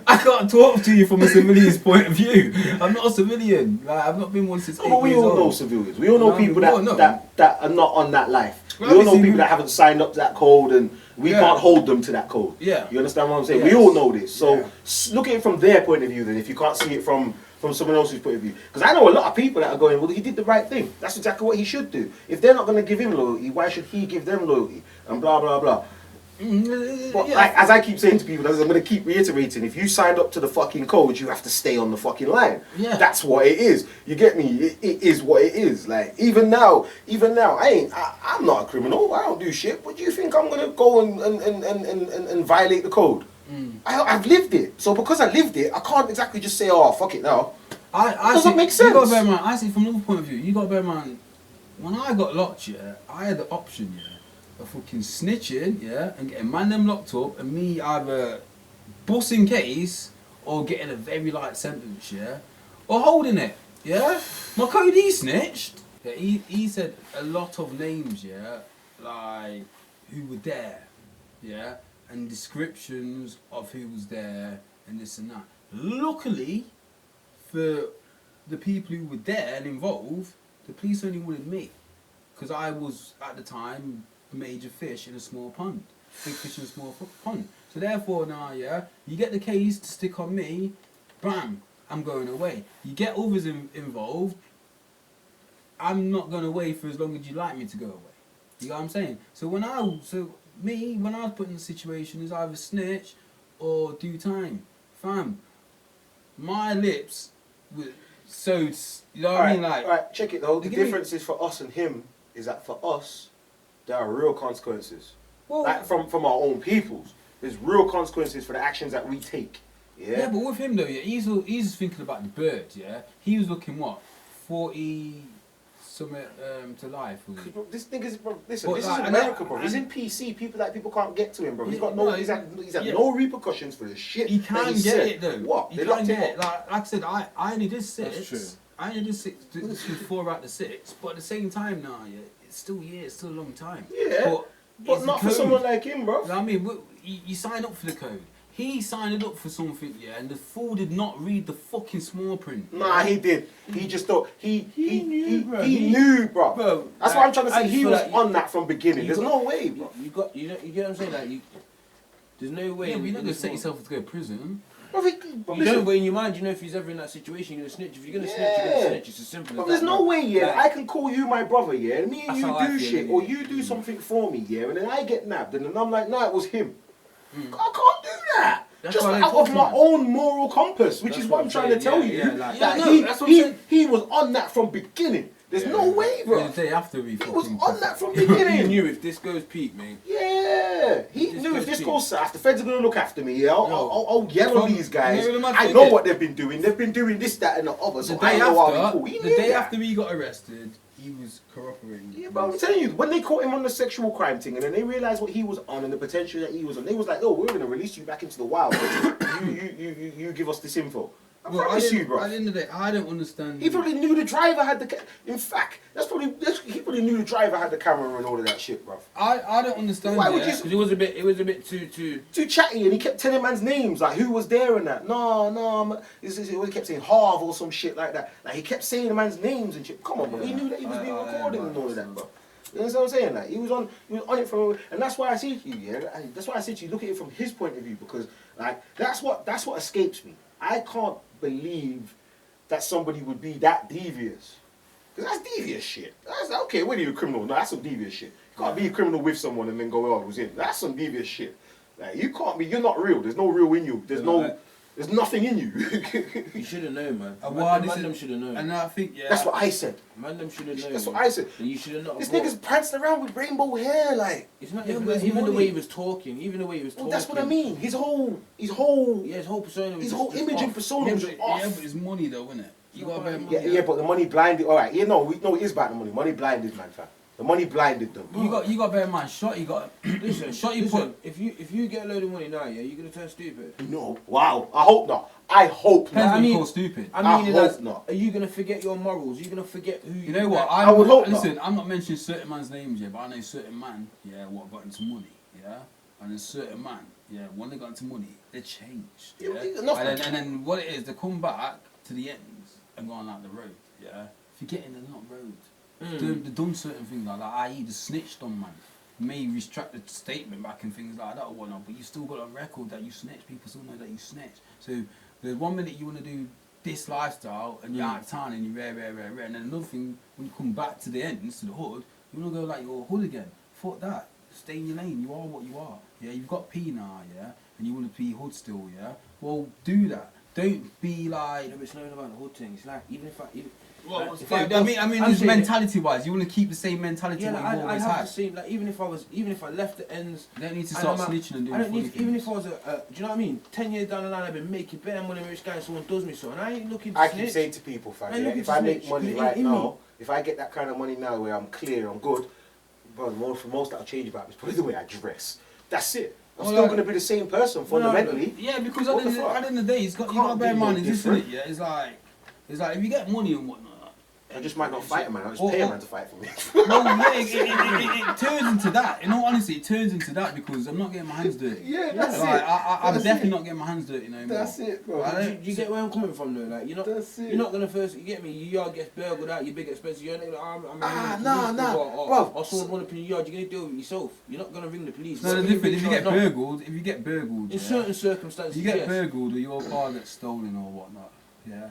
I can't talk to you from a civilian's point of view. I'm not a civilian. Like, I've not been one since 8 But we years all old. know civilians. We all know No, people we all know. that are not on that life. Well, We all know obviously people that haven't signed up to that code, and we can't hold them to that code. Yeah. You understand what I'm saying? Yes. We all know this. So Yeah. look at it from their point of view then, if you can't see it from someone else's point of view. Because I know a lot of people that are going, well, he did the right thing. That's exactly what he should do. If they're not going to give him loyalty, why should he give them loyalty? And blah, blah, blah. But like, as I keep saying to people, as I'm going to keep reiterating, if you signed up to the fucking code, you have to stay on the fucking line. Yeah. That's what it is. You get me? It is what it is. Like, even now, I'm not a criminal. I don't do shit. But do you think I'm going to go and violate the code? I've lived it. So because I lived it, I can't exactly just say, oh, fuck it now. I Doesn't see, make sense. You got to bear in mind, I see from another point of view, you got to bear in mind, when I got locked, yeah, I had the option, yeah, of fucking snitching, yeah, and getting man them locked up, and me either busting case, or getting a very light sentence, yeah, or holding it, yeah. My code, he snitched. Yeah, he said a lot of names, yeah, like who were there, yeah, and descriptions of who was there, and this and that. Luckily, for the people who were there and involved, the police only wanted me, because I was at the time a major fish in a small pond, big fish in a small pond. So therefore now, yeah, you get the case to stick on me, bam, I'm going away. You get others involved, I'm not going away for as long as you like me to go away. You know what I'm saying? So when I was put in the situation, is either snitch or do time, fam. My lips were so, you know what I mean? Like, Alright, check it though. The Give me- difference is for us and him is that for us, there are real consequences. well, Like from our own peoples. There's real consequences for the actions that we take. yeah, but with him though, yeah, he's thinking about the bird, yeah. He was looking what, 40 something to life. Was he? Bro, this nigga's, bro, listen, But this like, is and America, that- bro. He's in and- PC. People can't get to him, bro. He's Yeah, got no, he's had yeah. no repercussions for the shit. He that can he get said. it though. What? He They can locked him get it. up. Like I said, I only did 6. That's true. I only did 6. This was 4 out of 6. But at the same time now, yeah, it's still it's still a long time. Yeah, but it's not the for code. someone like him, bro. You know what I mean? You sign up for the code. He signed up for something, yeah, and the fool did not read the fucking small print. Nah, he did. He just thought he knew, bro. He knew, bro. Bro, That's what I'm trying to say. I He feel was like on that from beginning. you There's got- no way, bro. You get what I'm saying? Like, there's no way. Yeah, but you're not in gonna this set world- yourself to go to prison. You don't, but in your mind, you know if he's ever in that situation, you're gonna snitch. If you're gonna snitch, you're gonna snitch. It's as simple as But that. there's no bro. way, yeah, Like, I can call you my brother, yeah, and me and That's you how I do feel, shit, innit? or you do something for me, yeah, and then I get nabbed, and then I'm like, nah, it was him. I can't do that. That's Just why out they're of my talking. own moral compass, which That's is what what I'm I'm trying to saying, tell yeah, you. yeah, like- that Yeah, no, that's what I'm saying. he was on that from beginning. There's no way, bro. The day after we He was fucking on that from He beginning. knew if this goes peak, man. Yeah, he This knew if goes this peak. goes south, the feds are gonna look after me. Yeah, I'll yell on From- these guys. you know the mad I thing know is- what they've been doing. They've been doing this, that, and the other. So The I day know I'll be after, cool. He the knew day that. after he got arrested, he was cooperating. Yeah, but I'm telling you, when they caught him on the sexual crime thing, and then they realised what he was on and the potential that he was on, they was like, "Oh, we're gonna release you back into the wild. you give us this info." I Well, promise you, bro. At the end of the day, I don't understand. He probably knew the driver had the. In fact, he probably knew the driver had the camera and all of that shit, bro. I don't understand. Why would yeah. you- Because it was a bit too. Too chatty, and he kept telling man's names, like who was there and that. No, he kept saying Harv or some shit like that. Like he kept saying the man's names and shit. Come on, bro. He knew that he was being recorded and all of that, bro. You know what I'm saying? Like he was on it from, and that's why I say to you, yeah. That's why I say to you, look at it from his point of view, because like that's what escapes me. I can't believe that somebody would be that devious. Because that's devious shit. That's okay, when you're a criminal, no, that's some devious shit. You can't be a criminal with someone and then go, oh, it was him. That's some devious shit. Like you can't be, you're not real. There's no real in you. There's nothing in you. You should have known, man. Well, Man, them should have known. And I think, yeah. That's what I said. Man, them should have known. That's what man. I said. You should have not. This brought- nigga's pranced around with rainbow hair, like. It's not Yeah, even, but it's even the money. way he was talking. Even the way he was Well, talking. that's what I mean. His whole Yeah, his whole persona. Was his just- whole just image off. and persona Yeah, was but, just off. yeah, but it's money though, isn't it? You got to bear Yeah, yeah, but the money blinded. All right, yeah, no, it is about the money. Money blinded, man, fam. The money blinded them. You got to bear in mind, shot you got. Listen, Shot you listen, if you get a load of money now, yeah, you're gonna turn stupid. No, wow. I hope not. I hope Depends not. what you mean- call stupid. I mean, hope that's, not. are you gonna forget your morals? Are you gonna forget who You know what? I would hope not. Listen, I'm not mentioning certain man's names yet, but I know certain man, yeah, what got into money, yeah, and there's certain man, yeah, when they got into money, they changed, yeah, Yeah, nothing. and then what it is, they come back to the ends and go on like the road, yeah, forgetting they're not road. They've done certain things like that, i.e. they snitched on man, may retract the statement back and things like that or whatnot, but you still got on record that you snitch. People still know that you snitch. So there's 1 minute you want to do this lifestyle and you're out of town and you're rare, and then another thing, when you come back to the ends, to the hood, you want to go like your hood again. Fuck that. Stay in your lane. You are what you are. Yeah, you've got P now, yeah, and you want to be hood still, yeah. Well, do that. Don't be like. Yeah, but it's not even about the whole thing. It's like even if Well, like, if I I mean, I'm just saying- mentality-wise, you want to keep the same mentality Yeah, what like, you I'd always have had. the same. Like even if I left the ends. You don't need to and start I'm snitching and doing I don't funny need. Even things. if I was do you know what I mean? 10 years down the line, I've been making better money than rich guy, and someone does me so, and I ain't looking to I snitch. keep saying to people, fam, I yeah, look if at I snitch, make money because it right ain't in now, me. if I get that kind of money now where I'm clear, I'm good, bro, the most that'll change about me is probably the way I dress. That's it. I'm Well, still like- going to be the same person fundamentally. Yeah, because at What the the fuck? end of the day, you got to Can't bear in be mind, no is this, isn't it? different. Yeah, it's like if you get money and whatnot. I just might not fight a man, I just Or- pay a or- man to fight for me. Well, yeah, it turns into that. In all honesty, it turns into that because I'm not getting my hands dirty. Yeah, that's Like, it. I'm That's definitely it. not getting my hands dirty no more. That's it, bro. I Do don't- you get where I'm coming from though? Like That's it. you're not gonna first. You get me? Your yard gets burgled out. Your big expensive. You're not gonna. Nah, Or bro. someone run up in your yard. You're gonna deal with it yourself. You're not gonna ring the police. No, You're the gonna difference, make if you sure get it's not. burgled, In yeah, certain circumstances, you get yes. burgled or your car gets stolen or whatnot, yeah,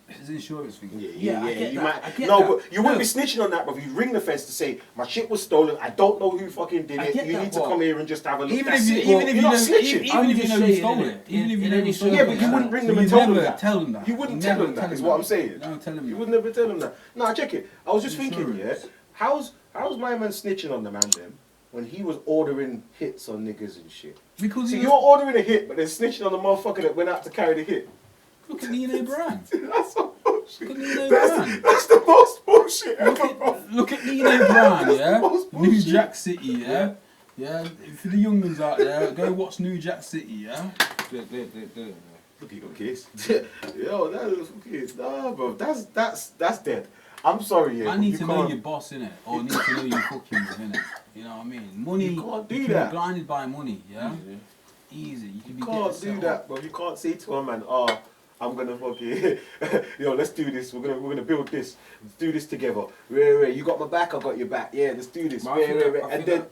it's an insurance thing. Yeah, I get you that. I might. get No, that. but you wouldn't be snitching on that, bro. You ring the fence to say my shit was stolen. I don't know who fucking did I it. get You that need to part. come here and just have a look. Even That's if you, it. even if You're you not know, snitching. even I'm if you just know you saying, stole innit? it, even if In you know any you stole it, Yeah, but you wouldn't ring them and tell them never that. tell them that. You wouldn't You tell never them that. Is what I'm saying. No, tell them You that. would never tell them that. No, check it. I was just thinking, yeah. Insurance. How's my man snitching on the man then when he was ordering hits on niggas and shit? Because See, you you're ordering a hit, but then snitching on the motherfucker that went out to carry the hit. look at Nino Brand. That's some bullshit. Look at Nino Brand. That's the most bullshit ever, bro. Look at Nino Brand, yeah? most New bullshit. Jack City, yeah? Yeah, for the young ones out there, go watch New Jack City, yeah? Look, Look, you got kids. Yo, that is kids. Nah, bro, that's dead. I'm sorry, yeah. I need you to know can't- your boss, innit? Or need to know your fucking with, innit? You know what I mean? Money, You can't do you can that. be blinded by money, yeah? Easy. You can be You can't getting do set that, up. bro. You can't say to a man, oh, I'm gonna fucking yo, let's do this. We're gonna build this. Let's do this together. Ray, you got my back, I got your back. Yeah, let's do this. Ray.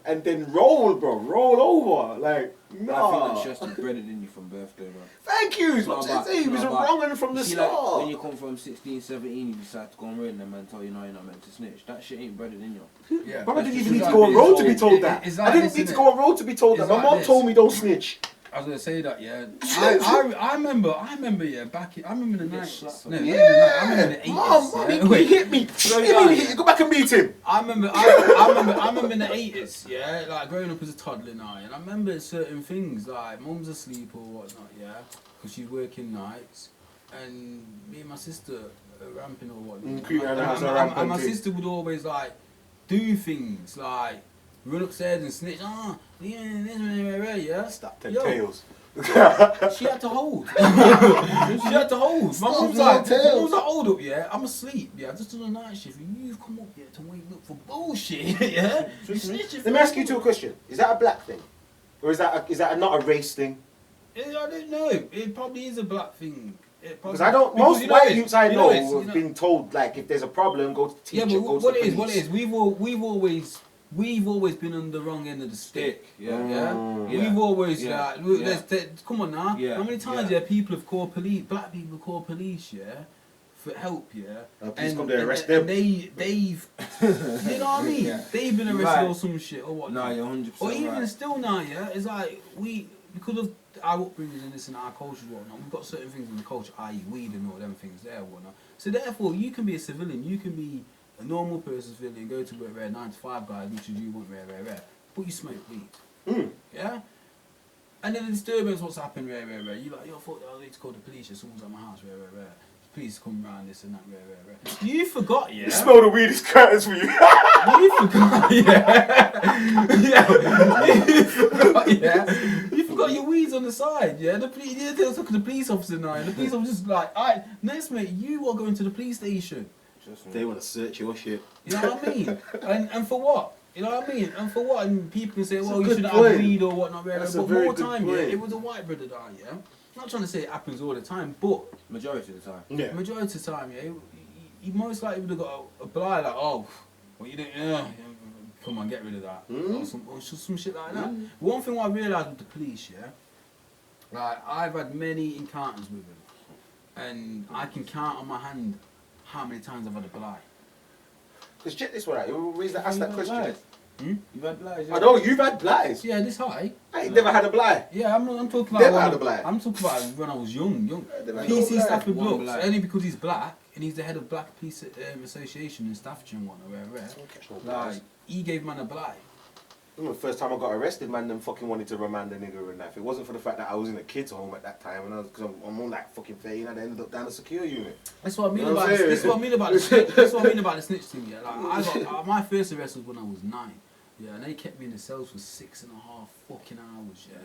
And then roll, bro. Roll over. Like, no. I think that's just bred it in you from birthday, bro. Thank you. It's what I'm saying. He was wrong on from the start. Like, when you come from 16, 17, you decide to go on raid and man tell you no, you're not meant to snitch. That shit ain't bred in you. Yeah. But I didn't even need to go on road to be told that. I didn't need to go on road to be told that. My mom told me don't snitch. I was gonna say that, yeah. I remember, yeah. I remember the 90s. No, Yeah. I remember the 80s. Mom, yeah. he hit me. He hit me. Go back and meet him. I remember in the 80s, yeah, like growing up as a toddler now, and I remember certain things like mum's asleep or whatnot, yeah, because she's working nights, and me and my sister are ramping or whatnot. And my sister would always like do things like run upstairs and snitch. Yeah. Stop 10 tails. She had to hold. She had to hold. My mum's like, hold up, yeah. I'm asleep, yeah. Just on a night shift. You've come up here to wake up for bullshit, yeah. Let me ask you two a question. Is that a black thing, or is that not a race thing? I don't know. It probably is a black thing. Because I don't. Most white youths I know have been told like if there's a problem, go to teacher. Yeah, but what it is, we've always been on the wrong end of the stick. Yeah. We've always come on now. Yeah. How many times people have called police? Black people call police, yeah, for help, yeah. Police come to arrest them. They've, you know what I mean? Yeah. They've been arrested or some shit or what. No, you're 100% Or even right. still now, yeah. It's like because of our upbringings and this and our culture and whatnot, we've got certain things in the culture, i.e. weed and all them things there and whatnot. So therefore, you can be a civilian, you can be a normal person civilian, go to work, 9 to 5 guys, which is you want, but you smoke weed. Yeah? And then the disturbance, what's happened, you're like, yo, fuck, I need to call the police, someone's at my house, Police come round, this and that, You forgot, yeah? You smell the weed, it's curtains for you. You forgot, yeah. You forgot, yeah. You forgot your weeds on the side, yeah. The police, they was talking to the police officer now, and the police officer just like, alright, next mate, you are going to the police station. They want to search your shit. You know what I mean? And for what? You know what I mean? And for what? And people can say, well, you shouldn't have weed or whatnot, but more time, yeah, it was a white brother down, yeah. I'm not trying to say it happens all the time, but Majority of the time. yeah. Majority of the time, yeah, you most likely would have got a blind like, oh, well, you didn't, come on, get rid of that, or some shit like that. One thing I realised with the police, yeah, like I've had many encounters with them, and I can count on my hand how many times I've had a blind. Because check this one out. You always ask that question. You've had blights. I know you've had blights. Yeah, this high. I ain't never had a blight. Yeah, I'm talking Never about. had a blight. I'm talking about when I was young. Never had PC no Stafford blight. One Blocks, blight. only because he's black and he's the head of Black Police Association in Staffordshire and whatever. Like, he gave man a blight. The first time I got arrested, man, them fucking wanted to remand a nigger and that. If it wasn't for the fact that I was in a kid's home at that time, and because I'm on like fucking 13, I'd ended up down a secure unit. That's what I mean You know about. what I'm This is what I mean about the snitch. That's what I mean about the snitch thing. Yeah, like I got my first arrest was when I was 9. Yeah, and they kept me in the cells for 6.5 fucking hours. Yeah,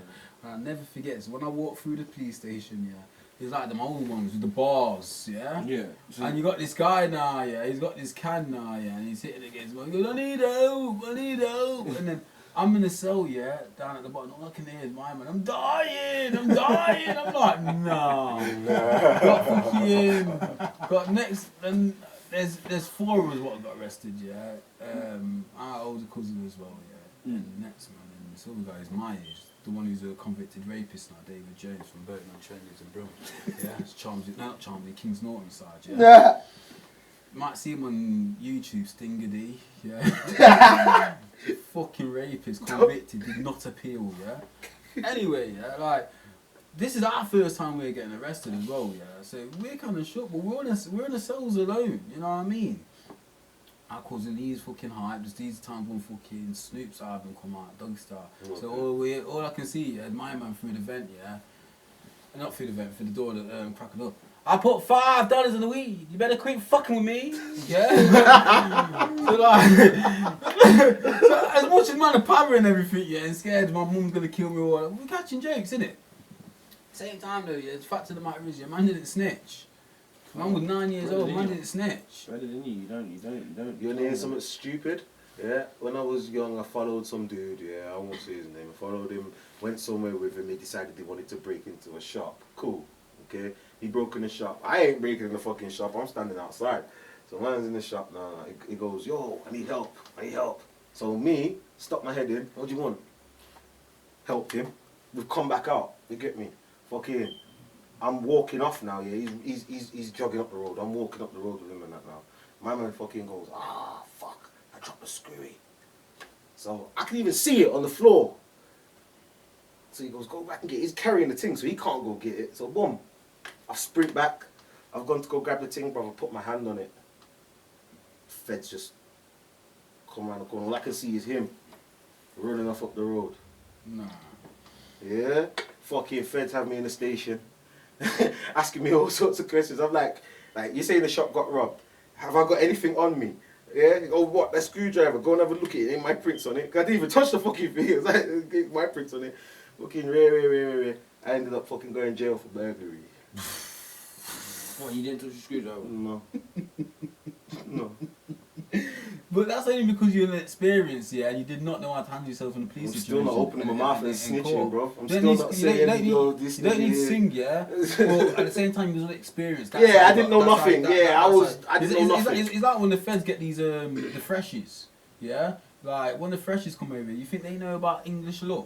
and I'll never forget. So when I walked through the police station, yeah, it's like them old ones with the bars. Yeah. Yeah. And you got this guy now. Yeah, he's got this can now. Yeah, and he's hitting against me. He goes, I need help. And then I'm in the cell, yeah, down at the bottom. All I can hear is my man. I'm dying. I'm like, no. Got fucking. Got next and. There's 4 of us what got arrested, yeah. Our older cousin as well, yeah. And the next man, and this other guy is my age, the one who's a convicted rapist now, David Jones from Burton on Trent and Brum. Yeah, it's not Charmsy, Kings Norton side, yeah. You might see him on YouTube, Stinger D, yeah. Fucking rapist, convicted, did not appeal, yeah. Anyway, yeah, like. This is our first time we're getting arrested as well, yeah. So we're kind of shook, but we're in the cells alone. You know what I mean? Our cousin, he's fucking hyped. Just these times when fucking Snoop's album come out, Dogstar. Okay. So all I can see is my man through the vent, yeah. Not through the vent, through the door that cracking up. I put $5 in the weed. You better quit fucking with me, yeah. So like, so as much as man are power and everything, yeah, and scared my mum's gonna kill me or we're catching jokes, innit? Same time though, yeah, the fact of the matter is, yeah, man didn't snitch. Man was 9 years old, man didn't snitch. Better than you don't. You wanna hear something stupid? Yeah, when I was young, I followed some dude, yeah, I won't say his name. I followed him, went somewhere with him, he decided he wanted to break into a shop. Cool, okay? He broke in the shop. I ain't breaking in the fucking shop. I'm standing outside. So man's in the shop now. He goes, yo, I need help. I need help. So me, stuck my head in. What do you want? Helped him. We've come back out. You get me? Fucking. I'm walking off now. Yeah, he's jogging up the road. I'm walking up the road with him and that now. My man fucking goes, fuck. I dropped the screwy. So I can even see it on the floor. So he goes, go back and get it. He's carrying the thing, so he can't go get it. So boom, I sprint back. I've gone to go grab the thing, brother, put my hand on it. Feds just come around the corner. All I can see is him running off up the road. Nah. Yeah? Fucking feds have me in the station, asking me all sorts of questions. I'm like, you say the shop got robbed. Have I got anything on me? Yeah? Oh, what? That screwdriver. Go and have a look at it. Ain't my prints on it. I didn't even touch the fucking thing. It was like, my prints on it. Fucking rare. I ended up fucking going to jail for burglary. What, you didn't touch the screwdriver? No. No. But that's only because you're inexperienced, yeah, and you did not know how to handle yourself in a police I'm situation. still not opening my mouth and snitching, bro. I'm You still don't need- not you don't- saying, yo, this You don't need to nigga- sing, yeah. Well, at the same time, you're not experienced. Yeah, I didn't know nothing. Yeah, I didn't know nothing. It's like when the feds get these the freshies, yeah. Like when the freshies come over, you think they know about English law?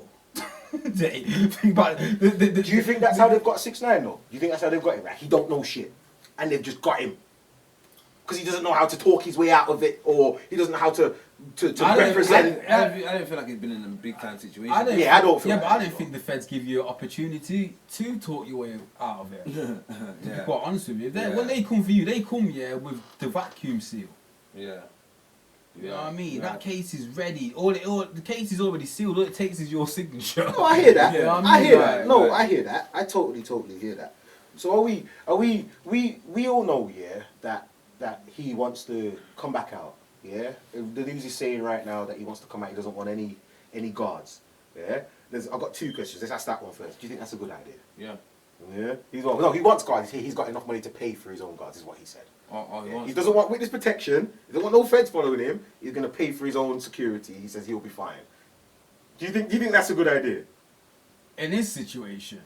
They think about Do you think that's how they've got 6ix9ine though? Do you think that's how they've got him? Like he don't know shit, and they've just got him because he doesn't know how to talk his way out of it, or he doesn't know how to represent. I don't feel like he's been in a big time situation. I don't feel Yeah, like but I that, don't think the feds give you an opportunity to talk your way out of it. To be Yeah. quite honest with you, Yeah. when they come for you, they come with the vacuum seal. Yeah. You know what I mean? Yeah. That case is ready. All the case is already sealed. All it takes is your signature. No, I hear that. You know what I hear Right, that. No, right. I hear that. I totally hear that. So we all know, yeah, that he wants to come back out. Yeah, the news is saying right now that he wants to come out. He doesn't want any guards. Yeah, I've got 2 questions. Let's ask that one first. Do you think that's a good idea? Yeah. Yeah. He wants guards. He's got enough money to pay for his own guards, is what he said. Oh, Yeah, he doesn't want witness protection. He doesn't want no feds following him. He's going to pay for his own security. He says he'll be fine. Do you think that's a good idea? In this situation,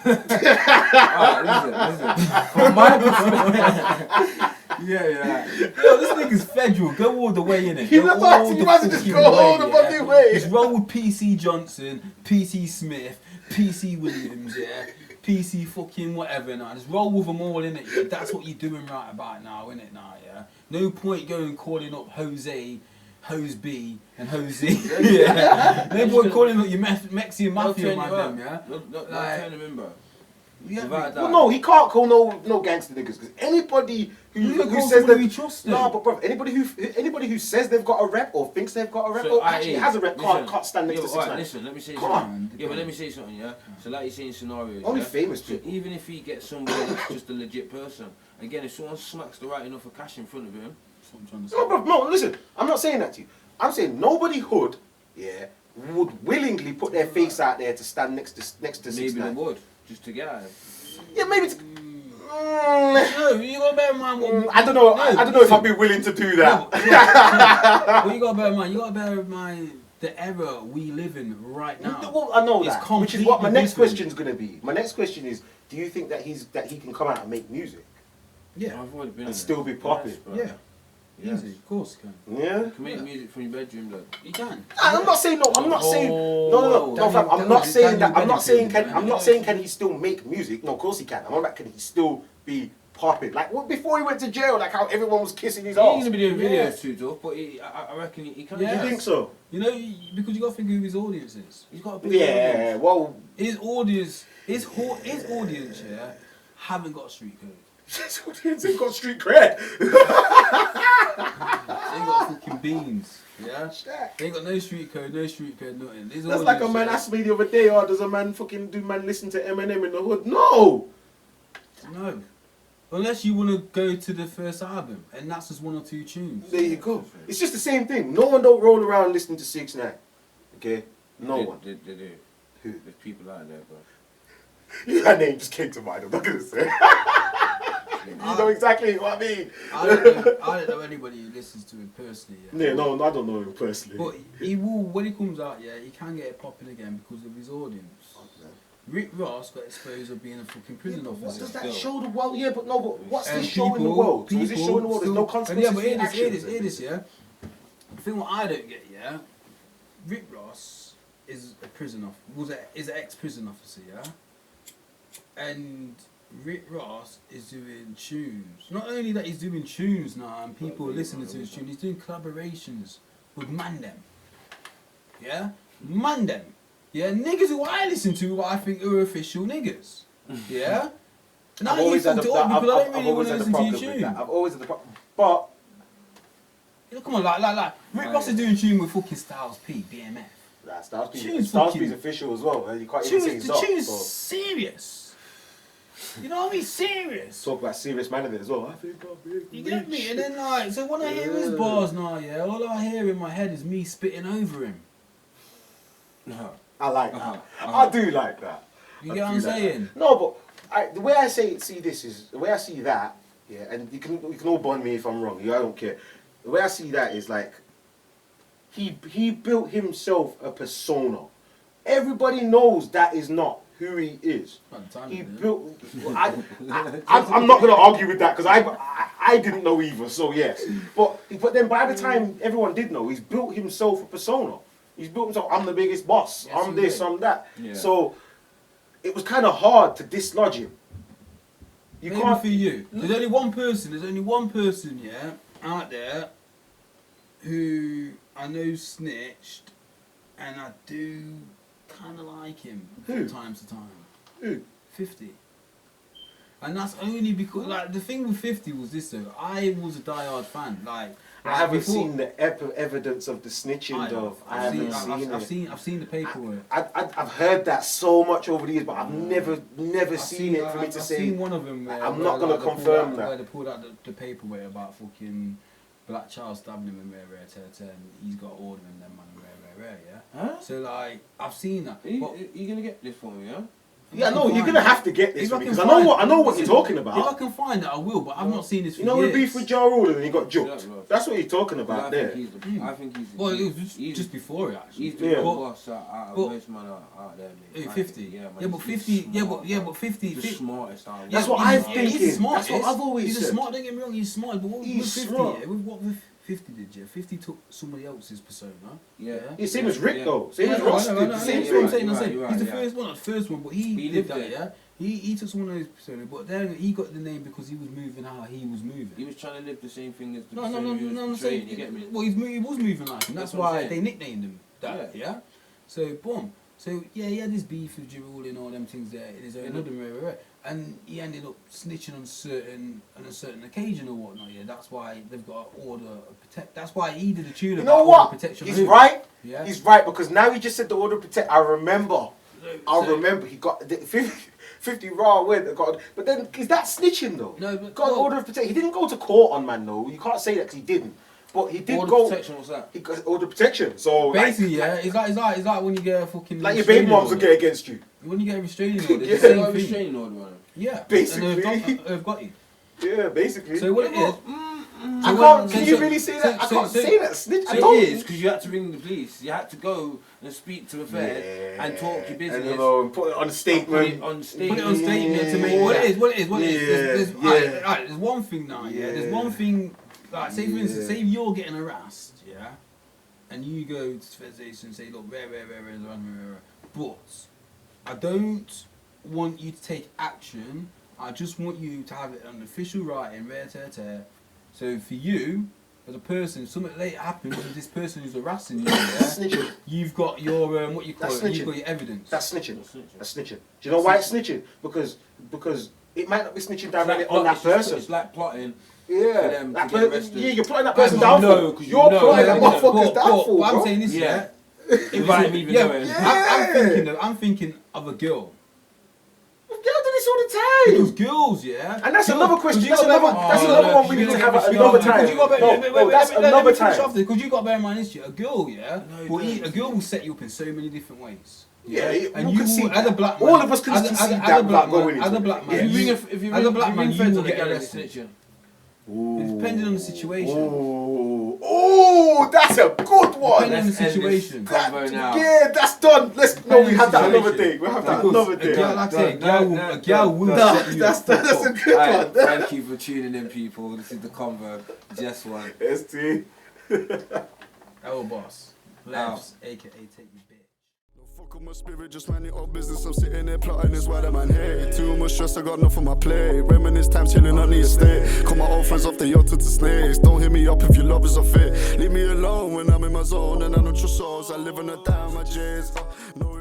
Alright, listen. From my perspective. Yeah. yo, this nigga's federal. Go all the way in it. You might as well just go all the fucking way. Just roll with PC Johnson, PC Smith, PC Williams, yeah. PC fucking whatever now. Just roll with them all in it. Yeah? That's what you're doing right about now, innit now, yeah. No point going calling up Jose, Hose B, and Jose. Yeah. No point calling up your Mexican mafia man, them, yeah. Don't Like- turn him in, bro. Yeah, Without Well, that. no, he can't call no gangster niggas because anybody who says that that we trust them. no, but bro, anybody who says they've got a rep or thinks they've got a rep or actually has a rep can't stand next to 6ix9ine. Listen, let me say Come something. on. Yeah, but let me say something, yeah? So like you're saying scenarios, Only yeah? famous So people. even if he gets somebody that's just a legit person, again, if someone smacks the right enough of cash in front of him, That's what I'm trying to say. No, bro, no, listen, I'm not saying that to you. I'm saying nobody hood, yeah, would willingly put their face out there to stand next to maybe they 6ix9ine. would, just to get at him. Yeah, maybe. No, you gotta bear in mind what. I don't know. No, I don't know if I'd be willing to do that. What you gotta bear in mind? You gotta bear in mind the era we live in right now. Well, I know It's that, which is what my completely next different. question's gonna be. My next question is: do you think that he can come out and make music Yeah. I've already been and in still it. be popping? Yes, bro. Yeah. Yes. Easy, of course you can. Yeah. You can make music from your bedroom, though. You can. I'm not saying no. I'm not saying no, Daniel- fam. I'm not saying that. Daniel I'm not saying Bennington, I'm not saying can he still make music? No, of course he can. I'm about can he still be popping? Like before he went to jail, like how everyone was kissing his He's ass. gonna be doing Yeah. videos too, though, but I reckon he can. Yeah. You think so? You know, because you gotta think who his audience is. He's got a big Yeah. audience. Well, His audience, his audience, yeah, haven't got street code. his audience ain't got street cred. They got fucking beans. Yeah. They ain't got no street code, nothing. His That's like a audience, man yeah. asked me the other day, oh, does a man listen to Eminem in the hood? No! No. Unless you want to go to the first album, and that's just 1 or 2 tunes. There you go. It's just the same thing. No one don't roll around listening to 6ix9ine. Okay? No one. They do. Who? There's people out there, bro. That name just came to mind, I'm not going to say. You know exactly what I mean. I don't know anybody who listens to him personally. Yeah. Yeah, no, I don't know him personally. But he will, when he comes out, yeah, he can get it popping again because of his audience. Rick Ross got exposed of being a fucking prison What officer. does that show the world? Yeah, but no, but what's And this showing the world? So is it showing the world there's no consequences for hear actions? this, yeah. The thing what I don't get, yeah. Rick Ross is a prison is an ex-prison officer, yeah. And Rick Ross is doing tunes. Not only that, he's doing tunes now, and people are listening to his tune. He's doing collaborations with Mandem. Yeah, Mandem. Yeah, niggas who I listen to, who I think are official niggas. Yeah. Now I've always had because I don't really want to listen to your with tune. that. I've always had the problem. But Yeah, come on, like Rick Ross is doing tune with fucking Styles P, BMF. Styles Tune's P's official as well. You can't even say he's The not. tune's So. serious. You know what I mean? Serious. Talk about serious man of it as well. I think I'll be You get me? And then like, so when I hear his bars now, yeah, all I hear in my head is me spitting over him. I like that. I do like that. You get what I'm saying? No, but the way I see this is the way I see that. Yeah, and you can all bond me if I'm wrong. I don't care. The way I see that is like he built himself a persona. Everybody knows that is not who he is. He built. I'm not going to argue with that because I didn't know either. So yes, but then by the time everyone did know, he's built himself a persona. He's built himself. I'm the biggest boss. Yes, I'm this. I'm that. Yeah. So it was kind of hard to dislodge him. You Maybe can't. for you. There's only one person, yeah, out there who I know snitched, and I do kind of like him Who? from time to time. Who? 50. And that's only because, like, the thing with 50 was this though. I was a diehard fan. Like, I haven't before- seen the evidence of the snitching though. I haven't seen it. I've seen the paperwork. I've heard that so much over the years, but I've never seen it for me to I've say. seen one of them. I'm not gonna confirm that. Where they pulled out the paperwork about fucking Black Child stabbing him in and he's got order in them man, yeah. Huh? So like, I've seen that. Are you But gonna get this for me, yeah? Yeah, no, you're gonna have to get this If for I me can because find- I know what you're talking If I about. can find it, I will. But I've not seen this for You know the years. beef with Ja Rule and he got Yeah, juked. bro. That's what you're talking I about think there. he's the. I think he's. Well, it was he's- just before it actually. He's the Yeah. real But- boss out of but- most man out there, mate. Hey, I 50. think, yeah, man, Yeah, but he's 50. smart, Yeah, bro. but 50. The smartest out That's there. what I'm He's thinking. the smartest. That's what I've always He's said. smart. Don't get me wrong. He's smart. But what He's with 50? smart. Yeah, with what with 50 did you? 50 took somebody else's persona. Yeah. Yeah, same as Rick Yeah. though. Same as I Ross know, did the same that's what I'm thing. saying. You're right, He's the yeah. first one, not the first one, but he He did lived that, it. yeah. He took someone else's persona, but then he got the name because he was moving how he was moving. He was trying to live the same thing as the No, persona he was I'm portraying, saying, you get me? well, he was moving like him. That's That's what I'm why saying. they nicknamed him that, Yeah. yeah? So, boom. So, yeah, he had his beef with Jarul and all them things there in his own hood, and he ended up snitching on a certain occasion or whatnot, yeah? That's why they've got order of protect. That's why he did a tune You about know order what? protection. He's right. Yeah. He's right because now he just said the order of protect. I remember. So- He got the 50 raw win. But then is that snitching though? No, but got an well- order of protection. He didn't go to court on man though. You can't say that because he didn't. But he did Order go. protection, what's that? He got order of protection. So Basically, yeah, it's like when you get a fucking like your baby restraining moms will order. get against you. When you get a restraining order, Yeah. it's the Got same a thing. restraining order on him. Yeah, Basically. and they've got you. Yeah, basically. So what it is? I can't. Can you really say that? I can't say that. Snitch. I So don't. it is because you had to ring the police. You had to go and speak to a fed and talk your business. And, you know, put it on a statement. on Put statement. it on statement to make Yeah. what it is. There's, Yeah. there's one thing now. Yeah, there's one thing. Like, say for instance, Yeah. say you're getting harassed, yeah, and you go to the Fed station and say, look, but I don't want you to take action. I just want you to have it on official writing, So for you, as a person, if something later happens with this person who's harassing you, yeah, Snitching. you've got your what you call That's it, you've snitching. got your evidence. That's snitching. That's snitching. Do you know why it's snitching? Because it might not be snitching It's directly like on that person. It's like plotting. for Yeah, them that to get arrested. yeah, you're putting that person you down know, for. 'cause You're you know, putting yeah, that yeah. motherfuckers down for, What I'm bro. saying is, Yeah. yeah. Without him even knowing. I'm thinking Girls do this all the those time. girls, yeah. And that's another question. you That's got another. bear- That's Oh, another no, one we need you to gotta have get another started. time. Because you got No, that's another time. Because you got to bear in mind this, yeah. A girl, yeah. No, Well, don't. a girl will set you up in so many different ways. Yeah, and we you can see will, as a that. black man, All of us can as a see black that man, going into as a it. black man, Yeah. If you you- ring, if you as a ring, black man, ring you feds will on the get girl arrested. snitching. Depending on the situation. Oh, that's a good one. Depending on the situation. Convo now. Yeah, that's done. We have that another situation. day. We'll have that Because another a day. girl, like I say, a girl will Nah, set you that's the fuck a up. good Alright, one. thank you for tuning in, people. This is the convo. Just one. ST. Lboss. Labs, aka take your bitch. Fuck on my spirit, just minding all business. I'm sitting there plotting, is why the man hate. Too much stress, I got enough on my plate. Reminisce time chilling on the estate. Call my old friends off the yacht to snakes. Don't hit me up if your love is a fit. Leave me alone when I'm in my zone, and I don't trust souls. I live on a dime, my J's. No